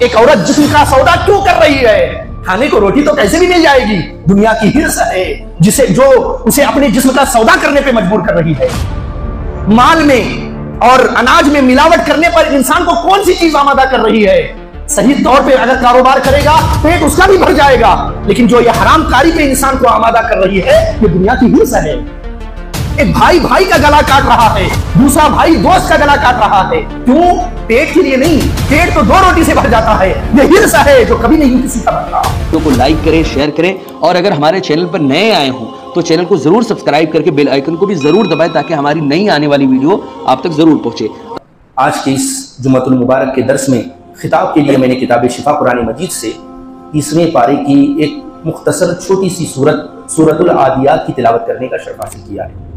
एक औरत जिस्म का सौदा क्यों कर रही है? खाने को रोटी तो कैसे भी मिल जाएगी, दुनिया की हिर्स है जिसे जो उसे अपने जिस्म का सौदा करने पे मजबूर कर रही है। माल में और अनाज में मिलावट करने पर इंसान को कौन सी चीज आमादा कर रही है? सही तौर पे अगर कारोबार करेगा पेट उसका भी भर जाएगा, लेकिन जो ये हरामकारी पे इंसान को आमादा कर रही है, ये दुनिया की हिर्स है। एक भाई भाई का गला काट रहा है, दूसरा भाई दोस्त का गला काट रहा है। क्यों? पेट के लिए नहीं, पेट तो 2 रोटी से भर जाता है। ये हिर्स है जो कभी नहीं किसी का बनता। वीडियो को लाइक करें, शेयर करें, और अगर हमारे चैनल पर नए आए हों तो चैनल को जरूर सब्सक्राइब करके बेल आइकन को भी जरूर दबाएं ताकि हमारी नई आने वाली वीडियो आप तक जरूर पहुंचे। आज के इस जुम्मतुल मुबारक के दर्स में खिताब के लिए मैंने किताब शिफा कुरान मजीद से 30वें पारे की एक मुख्तसर छोटी सी सूरतुल आदियात की तिलावत करने का शर्फ हासिल किया है।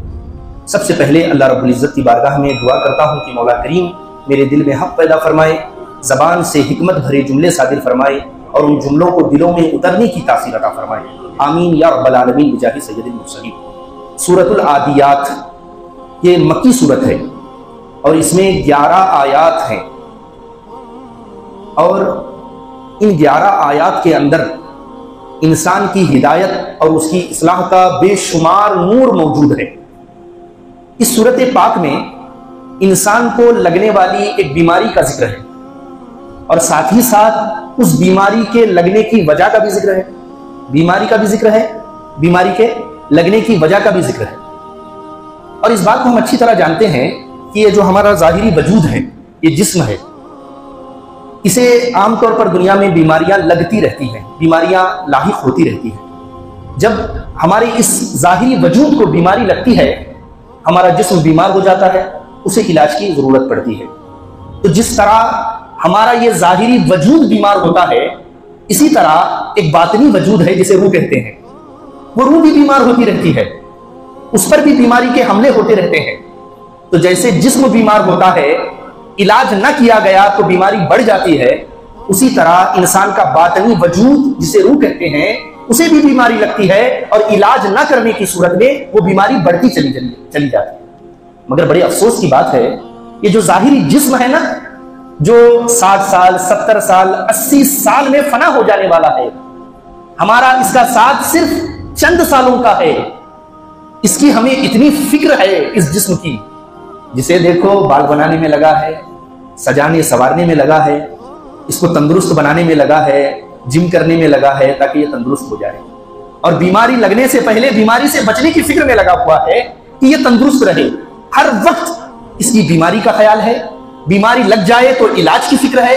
सबसे पहले अल्लाह रब्बुल इज़्ज़त की बारगाह में दुआ करता हूँ कि मौला करीम मेरे दिल में हक़ पैदा फरमाए, ज़बान से हिकमत भरे जुमले सादिर फरमाए और उन जुमलों को दिलों में उतरने की तासीर अता फरमाए। आमीन या रब्बल आलमीन बिजाहि सय्यदिल मुरसलीन। सूरतुल आदियात ये मक्की सूरत है और इसमें 11 आयात हैं और इन 11 आयात के अंदर इंसान की हिदायत और उसकी इस्लाह का बेशुमार नूर मौजूद है। इस सूरत पाक में इंसान को लगने वाली एक बीमारी का जिक्र है और साथ ही साथ उस बीमारी के लगने की वजह का भी जिक्र है। बीमारी का भी जिक्र है, बीमारी के लगने की वजह का भी जिक्र है। और इस बात को हम अच्छी तरह जानते हैं कि ये जो हमारा जाहिरी वजूद है, ये जिस्म है, इसे आमतौर पर दुनिया में बीमारियां लगती रहती हैं, बीमारियां लाहिक होती रहती हैं। जब हमारे इस जाहिरी वजूद को बीमारी लगती है, हमारा जिस्म बीमार हो जाता है, उसे इलाज की जरूरत पड़ती है। तो जिस तरह हमारा ये जाहिरी वजूद बीमार होता है, इसी तरह एक बातिनी वजूद है जिसे रूह कहते हैं, वो रूह भी बीमार होती रहती है, उस पर भी बीमारी के हमले होते रहते हैं। तो जैसे जिस्म बीमार होता है, इलाज न किया गया तो बीमारी बढ़ जाती है, उसी तरह इंसान का बातिनी वजूद जिसे रूह कहते हैं, उसे भी बीमारी लगती है और इलाज न करने की सूरत में वो बीमारी बढ़ती चली जाती है। मगर बड़े अफसोस की बात है, ये जो जाहिरी जिस्म है ना, जो 60 साल 70 साल 80 साल में फना हो जाने वाला है, हमारा इसका साथ सिर्फ चंद सालों का है। इसकी हमें इतनी फिक्र है इस जिस्म की, जिसे देखो बाल बनाने में लगा है, सजाने संवारने में लगा है, इसको तंदुरुस्त बनाने में लगा है, जिम करने में लगा है ताकि ये तंदुरुस्त हो जाए, और बीमारी लगने से पहले बीमारी से बचने की फिक्र में लगा हुआ है कि ये तंदुरुस्त रहे। हर वक्त इसकी बीमारी का ख्याल है, बीमारी लग जाए तो इलाज की फिक्र है,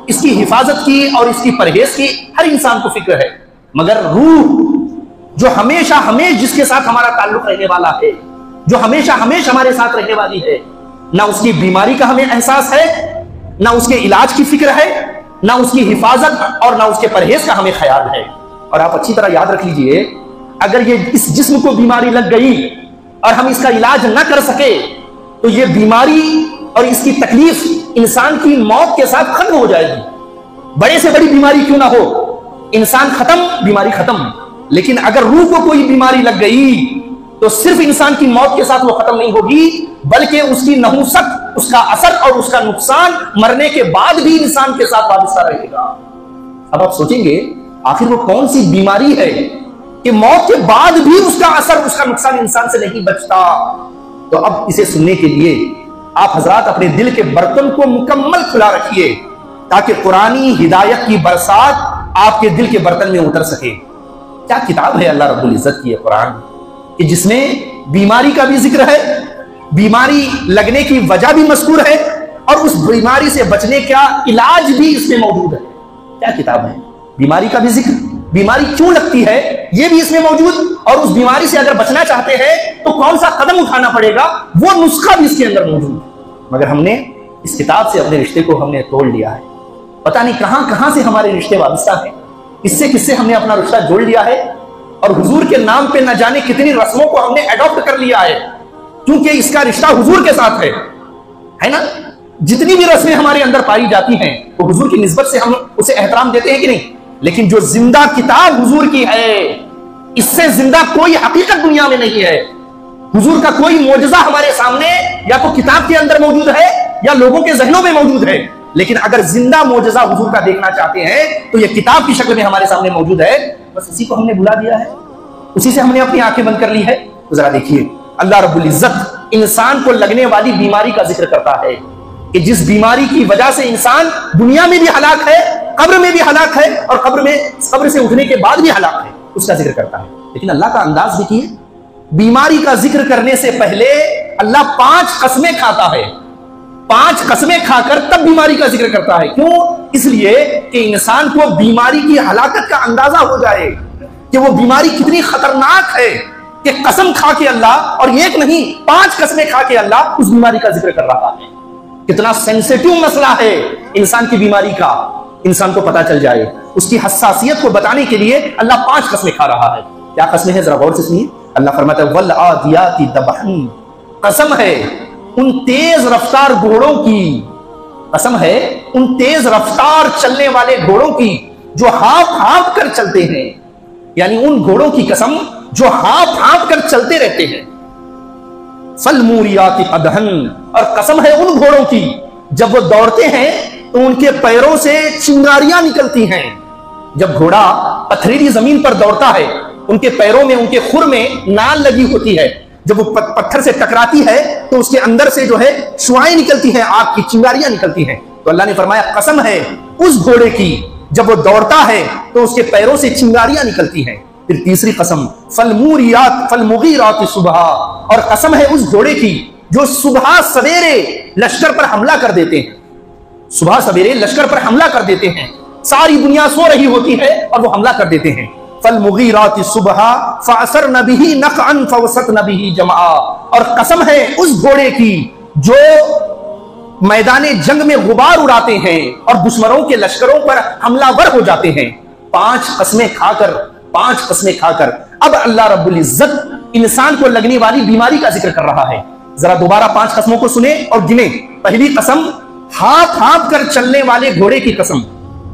इसकी हिफाजत की और इसकी परहेज की हर इंसान को फिक्र है। मगर रूह जो हमेशा हमेशा जिसके साथ हमारा ताल्लुक रहने वाला है, जो हमेशा हमेशा हमारे साथ रहने वाली है, ना उसकी बीमारी का हमें एहसास है, ना उसके इलाज की फिक्र है, ना उसकी हिफाजत और ना उसके परहेज का हमें ख्याल है। और आप अच्छी तरह याद रख लीजिए, अगर ये इस जिस्म को बीमारी लग गई और हम इसका इलाज न कर सके तो ये बीमारी और इसकी तकलीफ इंसान की मौत के साथ खत्म हो जाएगी। बड़े से बड़ी बीमारी क्यों ना हो, इंसान खत्म, बीमारी खत्म। लेकिन अगर रूह को कोई बीमारी लग गई तो सिर्फ इंसान की मौत के साथ वो खत्म नहीं होगी, बल्कि उसकी नहुसत, उसका असर और उसका नुकसान मरने के बाद भी इंसान के साथ वाबस्ता रहेगा। अब आप सोचेंगे आखिर वो कौन सी बीमारी है कि मौत के बाद भी उसका असर, उसका नुकसान इंसान से नहीं बचता। तो अब इसे सुनने के लिए आप हजरात अपने दिल के बर्तन को मुकम्मल खुला रखिए ताकि कुरानी हिदायत की बरसात आपके दिल के बर्तन में उतर सके। क्या किताब है अल्लाह रब्बुल इज़्ज़त की कुरान, कि जिसमें बीमारी का भी जिक्र है, बीमारी लगने की वजह भी मज़कूर है और उस बीमारी से बचने का इलाज भी इसमें मौजूद है। क्या किताब है? बीमारी का भी जिक्र, बीमारी क्यों लगती है ये भी इसमें मौजूद, और उस बीमारी से अगर बचना चाहते हैं तो कौन सा कदम उठाना पड़ेगा वो नुस्खा भी इसके अंदर मौजूद है। मगर हमने इस किताब से अपने रिश्ते को हमने तोड़ लिया है। पता नहीं कहां कहां से हमारे रिश्ते वाबस्ता है, किससे किससे हमने अपना रिश्ता जोड़ लिया है, और हुजूर के नाम पे न जाने कितनी रस्मों को हमने अडॉप्ट कर लिया है, क्योंकि इसका रिश्ता हुजूर के साथ है ना। जितनी भी रस्में हमारे अंदर पाई जाती हैं वो हुजूर की निस्बत से हम उसे एहतराम देते हैं कि नहीं, लेकिन जो जिंदा किताब हुजूर की है, इससे जिंदा कोई हकीकत दुनिया में नहीं है। हुजूर का कोई मौजज़ा हमारे सामने या तो किताब के अंदर मौजूद है या लोगों के जहनों में मौजूद है, लेकिन अगर जिंदा मोजज़ा हुजूर का देखना चाहते हैं तो यह किताब की शक्ल में हमारे सामने मौजूद है, बस उसी को हमने भुला दिया है, उसी से हमने अपनी आंखें बंद कर ली है। तो जरा देखिए, अल्लाह रब्बुल इज्जत इंसान को लगने वाली बीमारी का जिक्र करता है कि जिस बीमारी की वजह से इंसान दुनिया में भी हलाक है, कब्र में भी हलाक है, और कब्र से उठने के बाद भी हलाक है, उसका जिक्र करता है। लेकिन अल्लाह का अंदाज देखिए, बीमारी का जिक्र करने से पहले अल्लाह 5 कस्में खाता है, 5 कस्में खाकर तब बीमारी का जिक्र करता है। क्यों? इसलिए कि इंसान को बीमारी की हलाकत का अंदाजा हो जाए कि वो बीमारी कितनी खतरनाक है कि कसम खा के अल्लाह, और एक नहीं 5 कस्में खा के अल्लाह उस बीमारी का जिक्र कर रहा है। कितना सेंसिटिव मसला है इंसान की बीमारी का, इंसान को पता चल जाए। उसकी हसासियत को बताने के लिए अल्लाह 5 कस्में खा रहा है। क्या कस्में हैं, जरा गौर से सुनिए। अल्लाह फरमाता है वल आदियाती दबहन, कसम है उन तेज रफ्तार घोड़ों की, कसम है उन तेज रफ्तार चलने वाले घोड़ों की जो हाँफ हाँफ कर चलते हैं, यानी उन घोड़ों की कसम जो हाँफ हाँफ कर चलते रहते हैं। फलमूरियाती कदहन, और कसम है उन घोड़ों की जब वो दौड़ते हैं तो उनके पैरों से चिंगारियां निकलती हैं। जब घोड़ा पथरीली जमीन पर दौड़ता है, उनके पैरों में, उनके खुर में नाल लगी होती है, जब वो पत्थर से टकराती है तो उसके अंदर से जो है शुआएं निकलती हैं, आग की चिंगारियां निकलती हैं। तो अल्लाह ने फरमाया कसम है उस घोड़े की जब वो दौड़ता है तो उसके पैरों से चिंगारियां निकलती हैं। फिर तीसरी कसम फलमूरियात फलमुगीरात सुबह, और कसम है उस घोड़े की जो सुबह सवेरे लश्कर पर हमला कर देते हैं, सुबह सवेरे लश्कर पर हमला कर देते हैं। सारी दुनिया सो रही होती है और वो हमला कर देते हैं। फलमुगीरात सुबह फअसरन बिही नक़अन फवसतन बिही जमा, और कसम है उस घोड़े की जो मैदाने जंग में गुबार उड़ाते हैं और दुश्मनों के लश्करों पर हमलावर हो जाते हैं। 5 कस्में खाकर, 5 कस्में खाकर अब अल्लाह रब्बुल इज्जत इंसान को लगने वाली बीमारी का जिक्र कर रहा है। जरा दोबारा 5 कस्मों को सुने और गिने। पहली कसम हाथ हाथ कर चलने वाले घोड़े की कसम।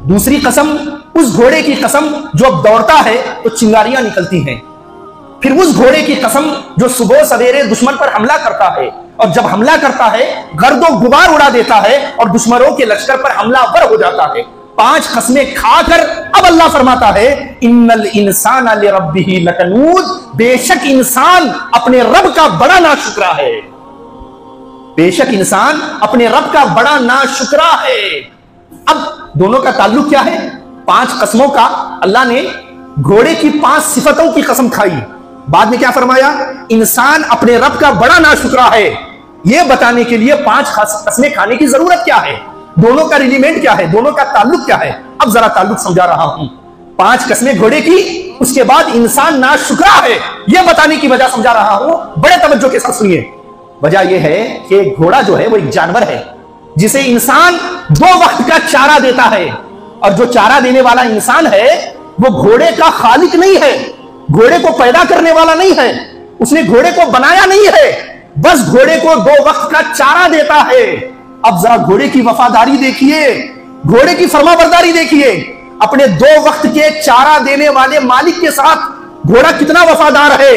दूसरी कसम उस घोड़े की कसम जो अब दौड़ता है तो चिंगारियां निकलती हैं। फिर उस घोड़े की कसम जो सुबह सवेरे दुश्मन पर हमला करता है, और जब हमला करता है गर्दो गुबार उड़ा देता है और दुश्मनों के लश्कर पर हमलावर हो जाता है। 5 कस्में खाकर अब अल्लाह फरमाता है इन्नल इंसान लिरब्बिही लकनूद, बेशक इंसान अपने रब का बड़ा नाशुक्रा है, बेशक इंसान अपने रब का बड़ा नाशुक्रा है। अब दोनों का ताल्लुक क्या है? 5 कस्मों का अल्लाह ने घोड़े की 5 सिफतों की कसम खाई, बाद में क्या फरमाया? इंसान अपने रब का बड़ा नाशुक्रा है। यह बताने के लिए 5 कस्में खाने की जरूरत क्या है, दोनों का रिलेमेंट क्या है, दोनों का ताल्लुक क्या है। अब जरा ताल्लुक समझा रहा हूं। 5 कस्में घोड़े की, उसके बाद इंसान नाशुक्रा है, यह बताने की वजह समझा रहा हूं। बड़े तवज्जो के साथ सुनिए। वजह यह है कि घोड़ा जो है वो एक जानवर है जिसे इंसान 2 वक्त का चारा देता है, और जो चारा देने वाला इंसान है वो घोड़े का खालिक नहीं है, घोड़े को पैदा करने वाला नहीं है, उसने घोड़े को बनाया नहीं है, बस घोड़े को 2 वक्त का चारा देता है। अब जरा घोड़े की वफादारी देखिए, घोड़े की फरमाबरदारी देखिए। अपने 2 वक्त के चारा देने वाले मालिक के साथ घोड़ा कितना वफादार है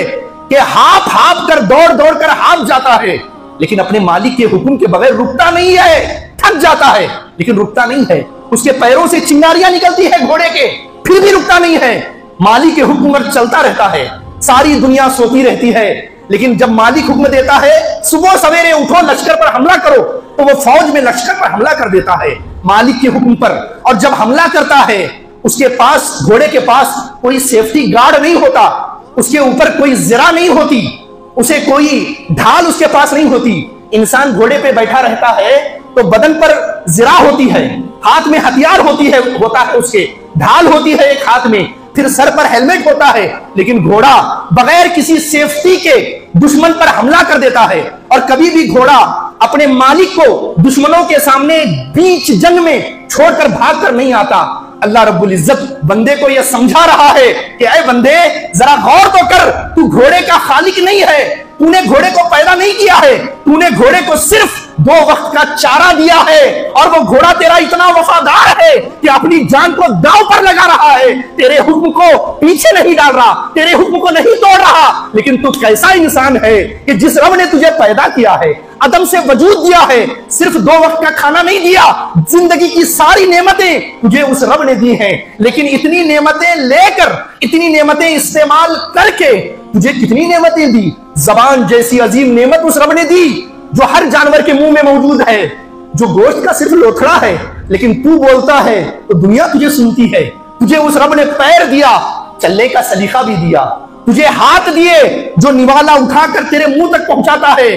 कि हाफ हाफ कर दौड़ दौड़ कर हाफ जाता है, लेकिन अपने मालिक के हुक्म के बगैर रुकता नहीं है। थक जाता है लेकिन रुकता नहीं है, उसके पैरों से चिंगारियां निकलती है घोड़े के, फिर भी रुकता नहीं है। मालिक के हुक्म पर चलता रहता है। सारी दुनिया सोती रहती है, लेकिन जब मालिक हुक्म देता है सुबह सवेरे उठो लश्कर पर हमला करो, तो वो फौज में लश्कर पर हमला कर देता है मालिक के हुक्म पर। और जब हमला करता है उसके पास, घोड़े के पास कोई सेफ्टी गार्ड नहीं होता, उसके ऊपर कोई जिरा नहीं होती, उसे कोई ढाल उसके पास नहीं होती। इंसान घोड़े पे बैठा रहता है तो बदन पर जिरा होती है, हाथ में हथियार होता है उसके, ढाल होती है एक हाथ में, फिर सर पर हेलमेट होता है। लेकिन घोड़ा बगैर किसी सेफ्टी के दुश्मन पर हमला कर देता है, और कभी भी घोड़ा अपने मालिक को दुश्मनों के सामने बीच जंग में छोड़कर भाग कर नहीं आता। अल्लाह रब्बुल इज्जत बंदे को यह समझा रहा है कि ऐ बंदे जरा गौर तो कर, तू घोड़े का खालिक नहीं है, तूने घोड़े को पैदा नहीं किया है, तूने घोड़े को सिर्फ 2 वक्त का चारा दिया है, और वो घोड़ा तेरा इतना वफादार है कि अपनी जान को दांव पर लगा रहा है, तेरे हुक्म को पीछे नहीं डाल रहा, तेरे हुक्म को नहीं तोड़ रहा। लेकिन तू कैसा इंसान है कि जिस रब ने तुझे पैदा किया है, अदम से वजूद दिया है, सिर्फ 2 वक्त का खाना नहीं दिया, जिंदगी की सारी नेमतें तुझे उस रब ने दी हैं। लेकिन इतनी नेमतें लेकर, इतनी नेमतें इस्तेमाल करके तुझे कितनी नेमतें दी। जबान जैसी अजीम नेमत उस रब ने दी जो हर जानवर के मुंह में मौजूद है, जो गोश्त का सिर्फ लोथड़ा है, लेकिन तू बोलता है तो दुनिया तुझे सुनती है। तुझे उस रब ने पैर दिया, चलने का सलीका भी दिया, तुझे हाथ दिए जो निवाला उठाकर तेरे मुंह तक पहुंचाता है,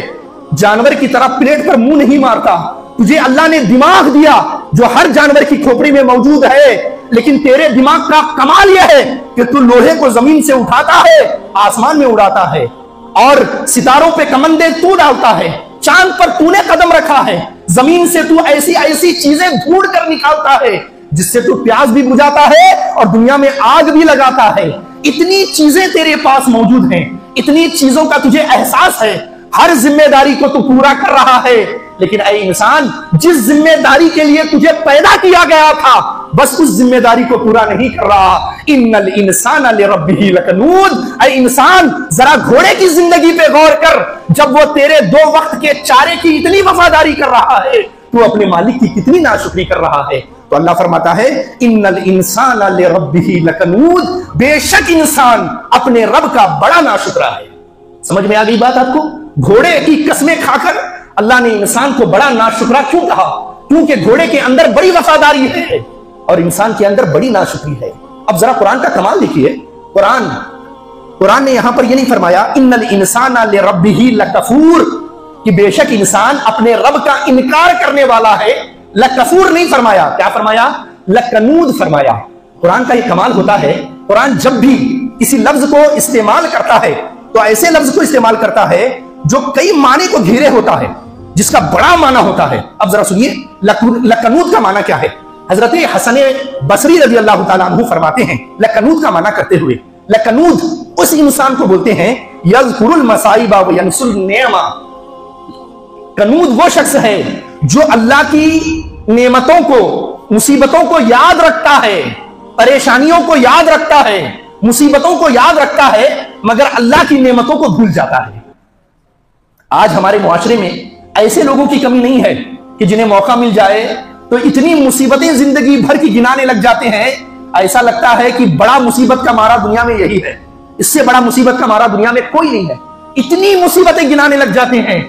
जानवर की तरह प्लेट पर मुंह नहीं मारता। तुझे अल्लाह ने दिमाग दिया जो हर जानवर की खोपड़ी में मौजूद है, लेकिन तेरे दिमाग का कमाल यह है कि तू लोहे को जमीन से उठाता है, आसमान में उड़ाता है, और सितारों पे कमंदे तू डालता है, चांद पर तूने कदम रखा है, जमीन से तू ऐसी ऐसी चीजें ढूंढ कर निकालता है जिससे तू प्यास भी बुझाता है और दुनिया में आग भी लगाता है। इतनी चीजें तेरे पास मौजूद हैं, इतनी चीजों का तुझे एहसास है, हर जिम्मेदारी को तू पूरा कर रहा है। लेकिन ऐ इंसान, जिस जिम्मेदारी के लिए तुझे पैदा किया गया था, बस उस जिम्मेदारी को पूरा नहीं कर रहा। इन्नल इंसान लिरब्बिही लकनूद। ऐ इंसान, जरा घोड़े की जिंदगी पे गौर कर। जब वो तेरे 2 वक्त के चारे की इतनी वफादारी कर रहा है, तू अपने मालिक की कितनी नाशुक्री कर रहा है। तो अल्लाह फरमाता है, इन्नल इंसान लिरब्बिही लकनूद। बेशक इंसान अपने रब का बड़ा नाशुक्रा है। समझ में आ गई बात आपको? घोड़े की कसमें खाकर अल्लाह ने इंसान को बड़ा नाशुक्रा क्यों कहा? क्योंकि घोड़े के अंदर बड़ी वफादारी है और इंसान के अंदर बड़ी नाशुक्री है। अब जरा कुरान का कमाल देखिए। कुरान ने यहां पर यह नहीं फरमाया इन्नल इंसान लिरब्बिही लकफूर, कि बेशक इंसान अपने रब का इनकार करने वाला है। लकफूर नहीं फरमाया, क्या फरमाया? लकनूद फरमाया। कुरान का यह कमाल होता है, कुरान जब भी किसी लफ्ज को इस्तेमाल करता है तो ऐसे लफ्ज को इस्तेमाल करता है जो कई माने को घेरे होता है, जिसका बड़ा माना होता है। अब जरा सुनिए, लकनूद का माना क्या है? हजरत हसन बसरी रज़ी अल्लाह ताला अन्हु फरमाते हैं, लकनूद का माना करते हुए, लकनूद उस इंसान को बोलते हैं यज़कुरुल मसाइबा व यनसुल नेमा। कनूद वो शख्स है जो अल्लाह की नेमतों को, मुसीबतों को याद रखता है, परेशानियों को याद रखता है, मुसीबतों को याद रखता है, मगर अल्लाह की नेमतों को भूल जाता है। आज हमारे मुआशरे में ऐसे लोगों की कमी नहीं है कि जिन्हें मौका मिल जाए तो इतनी मुसीबतें जिंदगी भर की गिनाने लग जाते हैं, ऐसा लगता है कि बड़ा मुसीबत का मारा दुनिया में यही है, इससे बड़ा मुसीबत का मारा दुनिया में कोई नहीं है। इतनी मुसीबतें गिनाने लग जाते हैं,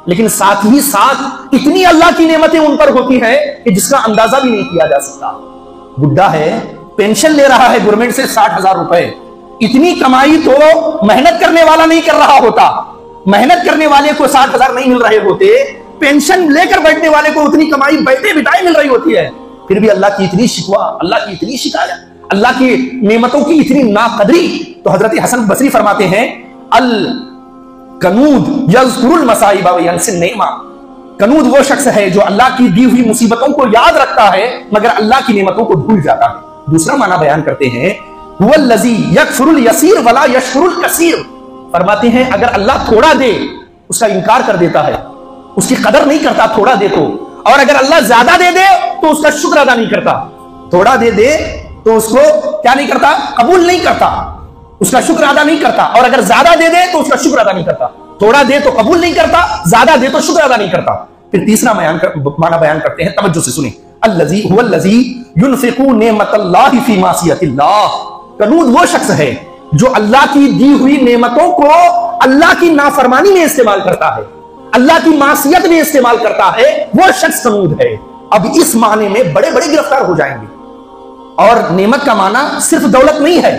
लेकिन साथ ही साथ इतनी अल्लाह की नेमतें उन पर होती है कि जिसका अंदाजा भी नहीं किया जा सकता। बुढ़ा है, पेंशन ले रहा है गवर्नमेंट से 60,000 रुपए। इतनी कमाई तो मेहनत करने वाला नहीं कर रहा होता। मेहनत करने वाले को 60,000 नहीं मिल रहे होते, पेंशन लेकर बैठने वाले को उतनी कमाई बैठे बिठाए मिल रही होती है। फिर भी अल्लाह की इतनी शिकवा, अल्लाह की इतनी शिकायत, अल्लाह की नेमतों की इतनी नाकदरी। तो हजरत हसन बसरी फरमाते हैं, अल कनूद यज़कुरुल मसाइबा व यनसिन नेमा। कनूद वो शख्स है जो अल्लाह की दी हुई मुसीबतों को याद रखता है, मगर अल्लाह की नेमतों को भूल जाता है। दूसरा माना बयान करते हैं, हुवल्लज़ी यकफुरुल यसीर वला यशकुरुल कसीर। फरमाते हैं अगर अल्लाह थोड़ा दे उसका इनकार कर देता है, उसकी कदर नहीं करता थोड़ा दे तो, और अगर अल्लाह ज्यादा दे दे तो उसका शुक्र अदा नहीं करता। थोड़ा दे दे तो उसको क्या नहीं करता? कबूल नहीं करता, उसका शुक्र अदा नहीं करता, और अगर ज्यादा दे दे तो उसका शुक्र अदा नहीं करता। थोड़ा दे तो कबूल नहीं करता, ज्यादा दे तो शुक्र अदा नहीं करता। फिर तीसरा माना बयान करते हैं, तवज्जो से सुने, अल्लज़ी हुवल्लज़ी युनफ़िक़ु नेमतल्लाहि फ़ी मासियतिल्लाह। कनूद वो शख्स है जो अल्लाह की दी हुई नेमतों को अल्लाह की नाफरमानी में इस्तेमाल करता है, अल्लाह की मासियत में इस्तेमाल करता है, वो शख्स कनूद है। अब इस माने में बड़े बड़े गिरफ्तार हो जाएंगे। और नेमत का माना सिर्फ दौलत नहीं है,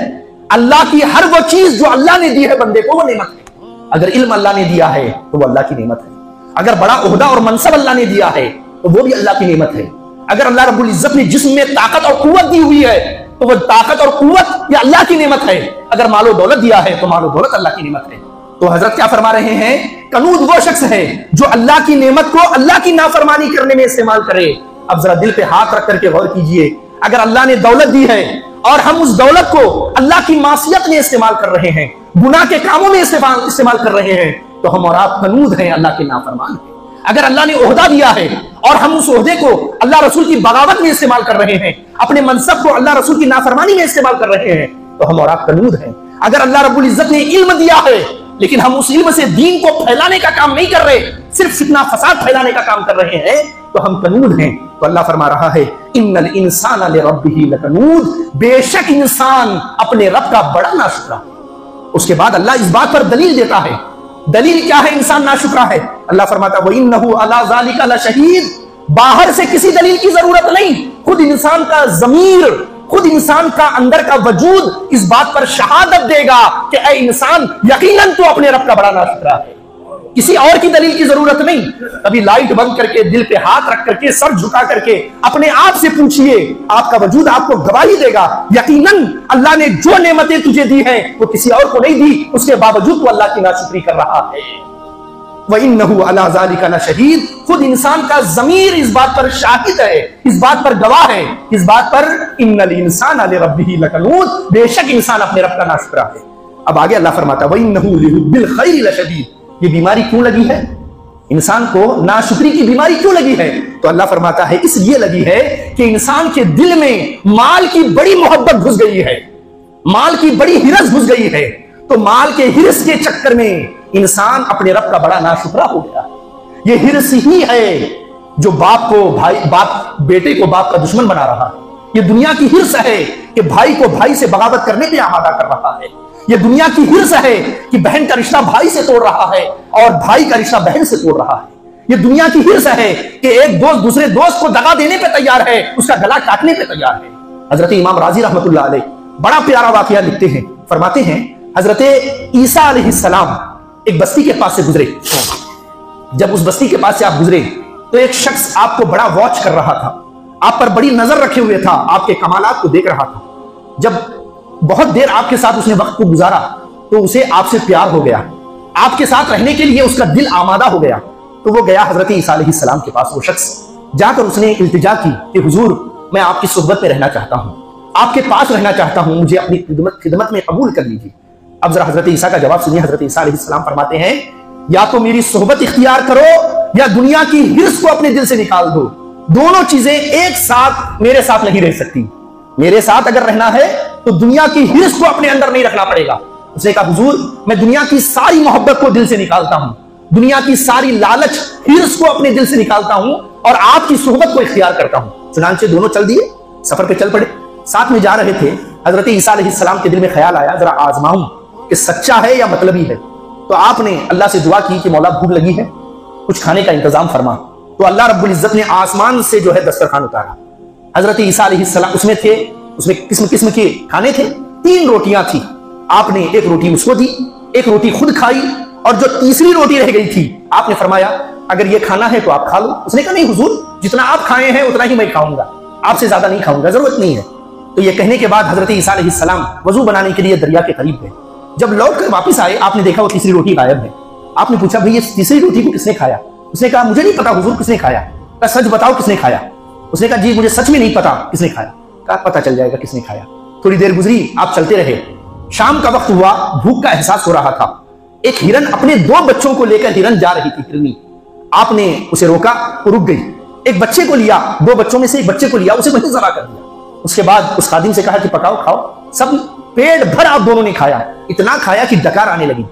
अल्लाह की हर वो चीज जो अल्लाह ने दी है बंदे को, वो नेमत है। अगर इल्म अल्लाह ने दिया है तो वो अल्लाह की नेमत है, अगर बड़ा ओहदा और मनसब अल्लाह ने दिया है तो वो भी अल्लाह की नेमत है, अगर अल्लाह रब्बुल इज्जत ने जिस्म में ताकत और कुव्वत दी हुई है तो वो ताकत और कुव्वत ये अल्लाह की नेमत है, अगर मालो दौलत दिया है तो मालो दौलत अल्लाह की नेमत है। तो हजरत क्या फरमा रहे हैं, कनूद वो शख्स है जो अल्लाह की नेमत को अल्लाह की नाफरमानी करने में इस्तेमाल करे। अब जरा दिल पे हाथ रख करके गौर कीजिए, अगर अल्लाह ने दौलत दी है और हम उस दौलत को अल्लाह की मासियत में इस्तेमाल कर रहे हैं, गुनाह के कामों में इस्तेमाल कर रहे हैं, तो हम और आप कनूद हैं, अल्लाह के नाफरमान हैं। अगर अल्लाह ने ओहदा दिया है और हम उस ओहदे को अल्लाह रसूल की बगावत में इस्तेमाल कर रहे हैं, अपने मनसब को अल्लाह रसूल की नाफरमानी में इस्तेमाल कर रहे हैं, तो हम और आप कनूद हैं। अगर अल्लाह रब्बुल इज्जत ने इल्म दिया है लेकिन हम उस इल्म से दीन को फैलाने का काम नहीं कर रहे, सिर्फ फितना फसाद फैलाने का काम कर रहे हैं, तो हम कनूद हैं। तो अल्लाह फरमा रहा है इन्नल इंसान लिरब्बिही लकनूद, बेशक इंसान अपने रब का बड़ा नाशुक्रा। उसके बाद अल्लाह इस बात पर दलील देता है। दलील क्या है इंसान नाशुक्रा है? अल्लाह फरमाता है इन्नहु अला ज़ालिका लशहीद, बाहर से किसी दलील की जरूरत नहीं, खुद इंसान का ज़मीर, खुद इंसान का अंदर का वजूद इस बात पर शहादत देगा कि ऐ इंसान यकीनन तो अपने रब का बड़ा नाशुक्रा है। किसी और की दलील की जरूरत नहीं। कभी लाइट बंद करके, दिल पे हाथ रख करके, सर झुका करके अपने आप से पूछिए, आपका वजूद आपको गवाही देगा यकीनन अल्लाह ने जो नेमतें तुझे दी हैं वो किसी और को नहीं दी, उसके बावजूद तो अल्लाह की नाशुक्री कर रहा है। वइन्नहु अला ज़ालिका लशहीद, खुद इंसान का ज़मीर इस बात पर शाहिद है, इस बात पर गवाह है, इस बात पर इन्नल इंसान लिरब्बिही लकनूद, बेशक इंसान अपने रब का नाशुक्रा है। अब आगे अल्लाह फरमाता है वइन्नहु लिहुब्बिल खैरि लशदीद, ये बीमारी क्यों लगी है? इंसान को नाशुक्री की बीमारी क्यों लगी है? तो अल्लाह फरमाता है इसलिए लगी है कि इंसान के दिल में माल की बड़ी मोहब्बत घुस गई है, माल की बड़ी हिरस घुस गई है। तो माल के हिरस के चक्कर में इंसान अपने रब का बड़ा नाशुक्रा हो गया। ये हिरस ही है जो बाप को भाई, बाप बेटे को बाप का दुश्मन बना रहा है। ये दुनिया की हिरस है कि भाई को भाई से बगावत करने पे आमादा कर रहा है। ये दुनिया की हिरस है कि बहन का रिश्ता भाई से तोड़ रहा है और भाई का रिश्ता बहन से तोड़ रहा है। ये दुनिया की हिरस है कि एक दोस्त दूसरे दोस्त को दगा देने पे तैयार है, उसका गला काटने पे तैयार है। हजरत इमाम राजी रहमतुल्लाह अलैह बड़ा प्यारा वाकया लिखते हैं, फरमाते हैं हजरत ईसा अलैहिस्सलाम एक बस्ती के पास से गुजरे। जब उस बस्ती के पास से आप गुजरे तो एक शख्स आपको बड़ा वॉच कर रहा था, आप पर बड़ी नजर रखे हुए था, आपके कमालात को देख रहा था। जब बहुत देर आपके साथ उसने वक्त को गुजारा तो उसे आपसे प्यार हो गया, आपके साथ रहने के लिए उसका दिल आमादा हो गया। तो वो गया हजरत ईसा अलैहिस्सलाम के पास, वो शख्स जाकर उसने इल्तिजा की कि हुजूर मैं आपकी सोहबत में रहना चाहता हूं, आपके पास रहना चाहता हूं, मुझे अपनी खिदमत में कबूल कर लीजिए। अब जरा हजरत ईसा का जवाब सुनिए। हजरत ईसा अलैहिस्सलाम फरमाते हैं या तो मेरी सोहबत इख्तियार करो या दुनिया की हिर्स को अपने दिल से निकाल दो, दोनों चीजें एक साथ मेरे साथ नहीं रह सकती। मेरे साथ अगर रहना है तो दुनिया की हिर्स को अपने अंदर नहीं रखना पड़ेगा। उसने कहा हुजूर मैं दुनिया की सारी मोहब्बत को दिल से निकालता हूं, दुनिया की सारी लालच हिर्स को अपने दिल से निकालता हूं और आपकी सोहबत को इख्तियार करता हूं। चुनांचे दोनों चल दिए, सफर पे चल पड़े। साथ में जा रहे थे, हजरत ईसा अलैहिस्सलाम के दिल में ख्याल आया जरा आजमाऊं कि सच्चा है या मतलबी है। तो आपने अल्लाह से दुआ की कि मौला भूख लगी है, कुछ खाने का इंतजाम फरमा। तो अल्लाह रब्बुल इज्जत ने आसमान से जो है दस्तरखान उतारा। हजरत ईसा अलैहिस्सलाम उसमें थे, उसमें किस्म किस्म के खाने थे। 3 रोटियां थी, आपने एक रोटी उसको दी, एक रोटी खुद खाई और जो तीसरी रोटी रह गई थी आपने फरमाया अगर ये खाना है तो आप खा लो। उसने कहा नहीं हुजूर जितना आप खाए हैं उतना ही मैं खाऊंगा, आपसे ज्यादा नहीं खाऊंगा, जरूरत नहीं है। तो ये कहने के बाद हजरत ईसा अलैहिस्सलाम वजू बनाने के लिए दरिया के करीब गए। जब लौट कर वापिस आए आपने देखा वो तीसरी रोटी गायब है। आपने पूछा भाई ये तीसरी रोटी को किसने खाया? उसने कहा मुझे नहीं पता हुजूर किसने खाया। कहा सच बताओ किसने खाया? उसने कहा जी मुझे सच में नहीं पता किसने खाया। कहा पता चल जाएगा किसने खाया। थोड़ी देर गुजरी, आप चलते रहे, शाम का वक्त हुआ, भूख का एहसास हो रहा था। एक हिरन अपने 2 बच्चों को लेकर हिरन जा रही थी, हिरनी। आपने उसे रोका, वो रुक गई। एक बच्चे को लिया, 2 बच्चों में से एक बच्चे को लिया, उसे वहीं जरा कर दिया। उसके बाद उस खादिम से कहा कि पकाओ खाओ। सब पेट भर आप दोनों ने खाया, इतना खाया कि डकार आने लगी।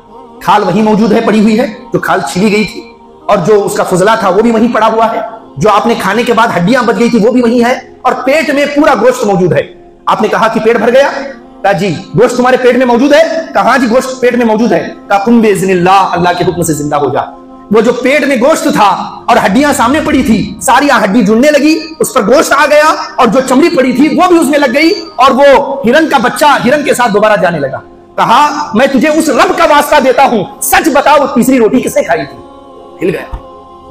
खाल वहीं मौजूद है, पड़ी हुई है, जो खाल छिली गई थी, और जो उसका फुजला था वो भी वहीं पड़ा हुआ है, जो आपने खाने के बाद हड्डियां बच गई थी वो भी वहीं है, और पेट में पूरा गोश्त मौजूद है। आपने कहा कि पेट भर गया? कहा जी गोश्त तुम्हारे पेट में मौजूद है? कहा जी गोश्त पेट में मौजूद है। कहा कुम बेइज़्निल्लाह, अल्लाह के हुक्म से जिंदा हो जा। वो जो पेट में गोश्त था और हड्डियां सामने पड़ी थी, सारी हड्डी जुड़ने लगी, उस पर गोश्त आ गया, और जो चमड़ी पड़ी थी वो भी उसमें लग गई, और वो हिरन का बच्चा हिरन के साथ दोबारा जाने लगा। कहा मैं तुझे उस रब का वास्ता देता हूं, सच बताओ तीसरी रोटी किसने खाई थी? हिल गया।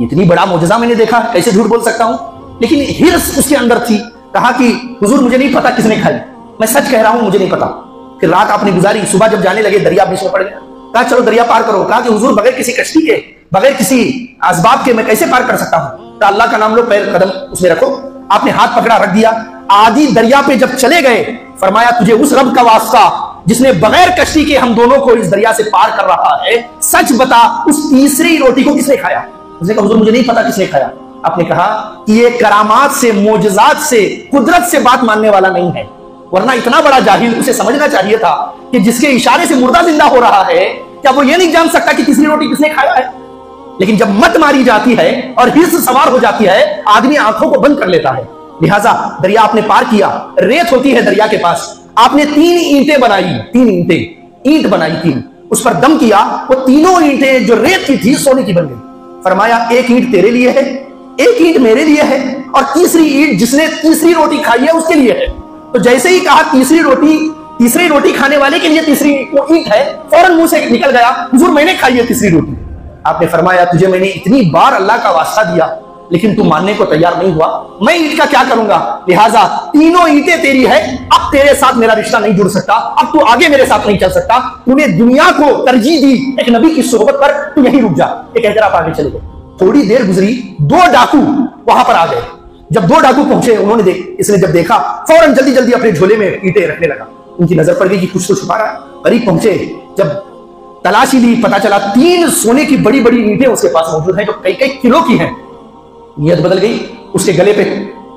इतनी बड़ा मौजज़ा मैंने देखा, कैसे झूठ बोल सकता हूं? लेकिन हिर्स उसके अंदर थी। कहा कि हुजूर मुझे नहीं पता किसने खाई, मैं सच कह रहा हूं मुझे नहीं पता। फिर रात आपने गुजारी, सुबह जब जाने लगे दरिया बीच में पड़ गया। कहा चलो दरिया पार करो। कहा कि हुजूर बगैर किसी कश्ती के, बगैर किसी असबाब के मैं कैसे पार कर सकता हूं? कहा अल्लाह का नाम लो, पैर कदम उसमें रखो। आपने हाथ पकड़ा, रख दिया। आधी दरिया पे जब चले गए, फरमाया तुझे उस रब का वास्ता जिसने बगैर कश्ती के हम दोनों को इस दरिया से पार कर रहा है, सच बता उस तीसरी रोटी को किसने खाया? उसने कहा हुजूर मुझे नहीं पता किसने खाया। आपने कहा कि ये करामात से, मोजज़ात से, कुदरत से बात मानने वाला नहीं है, वरना इतना बड़ा जाहिल, उसे समझना चाहिए था कि जिसके इशारे से मुर्दा जिंदा हो रहा है, क्या वो ये नहीं जान सकता कि तीसरी रोटी किसने खाया है? लेकिन जब मत मारी जाती है और हिर्स सवार हो जाती है, आदमी आंखों को बंद कर लेता है। लिहाजा दरिया आपने पार किया, रेत होती है दरिया के पास, आपने 3 ईंटें बनाई, 3 ईंटें, ईंट बनाई 3, उस पर दम किया, वो तीनों ईंटें जो रेत की थी सोने की बन गई। फरमाया एक ईंट तेरे लिए है, एक ईंट मेरे लिए है, और तीसरी ईंट जिसने तीसरी रोटी खाई है उसके लिए है। तो जैसे ही कहा तीसरी रोटी खाने वाले के लिए तीसरी ईंट है, फौरन मुंह से निकल गया हुजूर मैंने खाई है तीसरी रोटी। आपने फरमाया तुझे मैंने इतनी बार अल्लाह का वास्ता दिया, लेकिन तू मानने को तैयार नहीं हुआ, मैं ईंट का क्या करूंगा? लिहाजा तीनों ईंटें तेरी है, अब तेरे साथ मेरा रिश्ता नहीं जुड़ सकता, अब तू आगे मेरे साथ नहीं चल सकता। तूने दुनिया को तरजीह दी एक नबी की सोहबत पर, तू यहीं रुक जा। ये कहकर आप आगे चले गए। थोड़ी देर गुजरी, 2 डाकू वहां पर आ गए। जब 2 डाकू पहुंचे, उन्होंने इसने जब देखा, फौरन जल्दी जल्दी अपने झोले में ईंटें रखने लगा। उनकी नजर पड़ गई कि कुछ तो छुपा रहा है। करीब पहुंचे, जब तलाशी ली, पता चला 3 सोने की बड़ी बड़ी ईंटें उसके पास मौजूद हैं, जो कई कई किलो की हैं। नियत बदल गई, उसके गले पे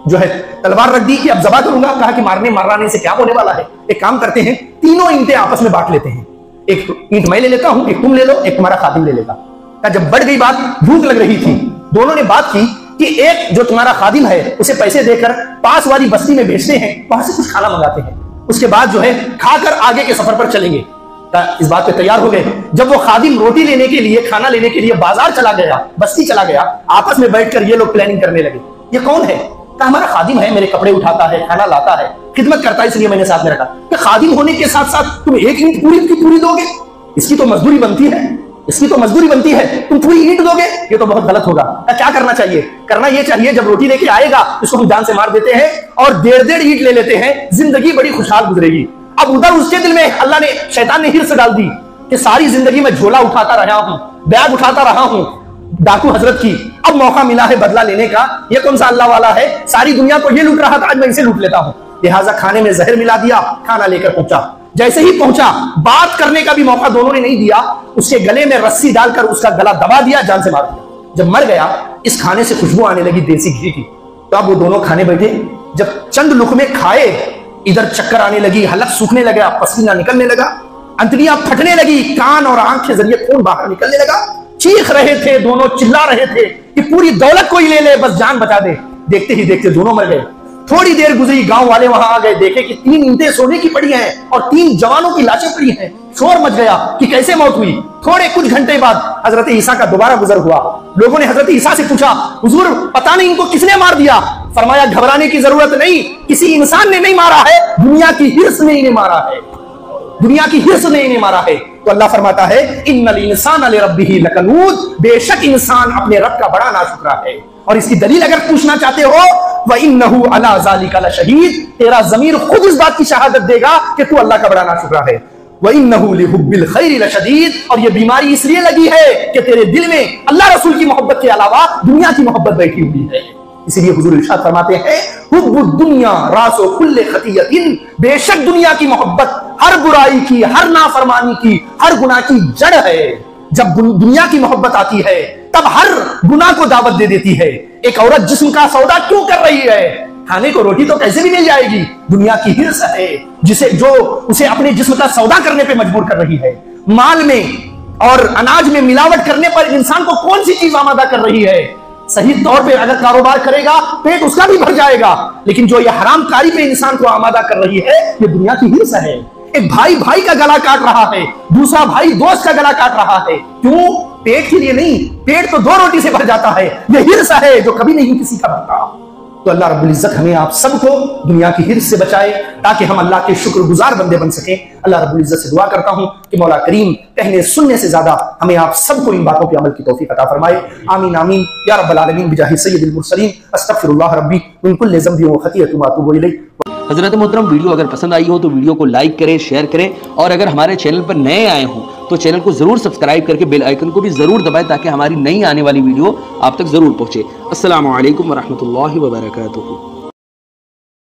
जो है तलवार रख दी कि अब जबा करूंगा। कहा कि मारने मारने से क्या होने वाला है, एक काम करते हैं, तीनों ईंटें आपस में बांट लेते हैं, एक ईंट मैं ले लेता हूं, एक तुम ले लो, एक तुम्हारा खादिम ले लेगा। जब बढ़ गई बात, भूख लग रही थी, दोनों ने बात की कि एक जो तुम्हारा खादिम है उसे पैसे देकर पास वाली बस्ती में भेजते हैं, वहां से कुछ खाना मंगाते हैं, उसके बाद जो है खाकर आगे के सफर पर चलेंगे। इस बात पे तैयार हो गए। जब वो खादिम रोटी लेने के लिए, खाना लेने के लिए बाजार चला गया, बस्ती चला गया, आपस में बैठकर ये लोग प्लानिंग करने लगे, ये कौन है? कहा हमारा खादिम है, मेरे कपड़े उठाता है, खाना लाता है, खिदमत करता है, इसलिए मैंने साथ में रखा। कि खादिम होने के साथ साथ तुम एक ईंट पूरी की पूरी दोगे? इसकी तो मजदूरी बनती है, इसकी तो मजदूरी बनती है, तुम पूरी ईंट दोगे? ये तो बहुत गलत होगा। क्या करना चाहिए? करना ये चाहिए, जब रोटी लेके आएगा उसको हम जान से मार देते हैं और 1.5 ईंट ले लेते हैं, जिंदगी बड़ी खुशहाल गुजरेगी। अब उधर उसके दिल में अल्लाह ने, शैतान ने हिर्स डाल दी कि सारी जिंदगी में झोला उठाता रहा हूं, बैग उठाता रहा हूं डाकू हजरत की, अब मौका मिला है बदला लेने का। ये कौन सा अल्लाह वाला है? सारी दुनिया को ये लूट रहा था, आज मैं इसे लूट लेता हूं। लिहाजा खाने में जहर मिला दिया, खाना लेकर पहुंचा। जैसे ही पहुंचा, बात करने का भी मौका दोनों ने नहीं दिया, उसके गले में रस्सी डालकर उसका गला दबा दिया, जान से मार दिया। जब मर गया, इस खाने से खुशबू आने लगी देसी घी की। तो अब वो दोनों खाने बैठे, जब चंद लुकमे खाए, इधर चक्कर आने लगी, हलक सूखने लगा, पसीना निकलने लगा, अंतड़ियां फटने लगी, कान और आंख के जरिए खून बाहर निकलने लगा। चीख रहे थे दोनों, चिल्ला रहे थे कि पूरी दौलत कोई ले ले, बस जान बचा दे। देखते ही देखते दोनों मर गए। थोड़ी देर गुजरी, गांव वाले वहां आ गए, देखे कि 3 ईंटें सोने की पड़ी हैं और 3 जवानों की लाशें पड़ी हैं। शोर मच गया कि कैसे मौत हुई। थोड़े कुछ घंटे बाद हजरत ईसा का दोबारा गुजर हुआ। लोगों ने हजरत ईसा से पूछा, हुजूर पता नहीं इनको किसने मार दिया? फरमाया घबराने की जरूरत नहीं, किसी इंसान ने नहीं मारा है, दुनिया की हिर्स ने इन्हें मारा है, दुनिया की हिर्स ने इन्हें मारा है। तो अल्लाह फरमाता है, इन्नल इंसान लिरब्बिही लकनूद, बेशक इंसान अपने रब का बड़ा नाशुक्रा है। और इसकी दलील अगर पूछना चाहते हो, व इन्नहु अला ज़ालिका लशहीद, तेरा ज़मीर खुद इस बात की शहादत देगा कि तू अल्लाह का बड़ा नाशुक्रा है। व इन्नहु लिहुब्बिल खैरि लशदीद, और ये बीमारी इसलिए लगी है कि तेरे दिल में अल्लाह रसूल की मोहब्बत के अलावा दुनिया की मोहब्बत बैठी हुई है। इसीलिए हुजूर इरशाद फरमाते हैं, हुब्बुद दुनिया रासो कुल्ले खतियतिन, बेशक दुनिया की मोहब्बत हर बुराई की, हर नाफरमानी की, हर गुनाह की जड़ है। जब दुनिया की मोहब्बत आती है तब हर गुनाह को दावत दे देती है। एक औरत जिस्म का सौदा क्यों कर रही है? खाने को रोटी तो कैसे भी मिल जाएगी, दुनिया की हिर्स है जिसे, जो उसे अपने जिस्म का सौदा करने पे मजबूर कर रही है। माल में और अनाज में मिलावट करने पर इंसान को कौन सी चीज आमादा कर रही है? सही तौर पे अगर कारोबार करेगा, पेट उसका भी भर जाएगा, लेकिन जो ये हरामकारी पे इंसान को आमादा कर रही है, ये दुनिया की हिर्स है। एक भाई भाई का गला काट रहा है, दूसरा भाई दोस्त का गला काट रहा है, क्यों? पेट के लिए नहीं, पेट तो 2 रोटी से भर जाता है, ये हिर्स है जो कभी नहीं किसी का बनता। तो अल्लाह रब्बुल इज्जत हमें आप सबको दुनिया की हिर्स से बचाए, ताकि हम अल्लाह के शुक्रगुजार बंदे बन सके। अल्लाह रब्बुल इज्जत से दुआ करता हूं कि मौला करीम कहने सुनने से ज्यादा हमें आप सबको इन बातों पे अमल की तौफीक अता फरमाए। आमीन आमीन या रब्बल आलमीन बिजाहि सय्यिदिल मुरसलीन। अस्तगफिरुल्लाह रब्बी मिन कुल्लि ज़ंबिन व खतियतिन व अतूबु इलैह। हज़रत मोहतरम, वीडियो अगर पसंद आई हो तो वीडियो को लाइक करें, शेयर करें, और अगर हमारे चैनल पर नए आए हों तो चैनल को ज़रूर सब्सक्राइब करके बेल आइकन को भी ज़रूर दबाएं, ताकि हमारी नई आने वाली वीडियो आप तक ज़रूर पहुँचे। अस्सलामु अलैकुम व रहमतुल्लाहि व बरकातुहू।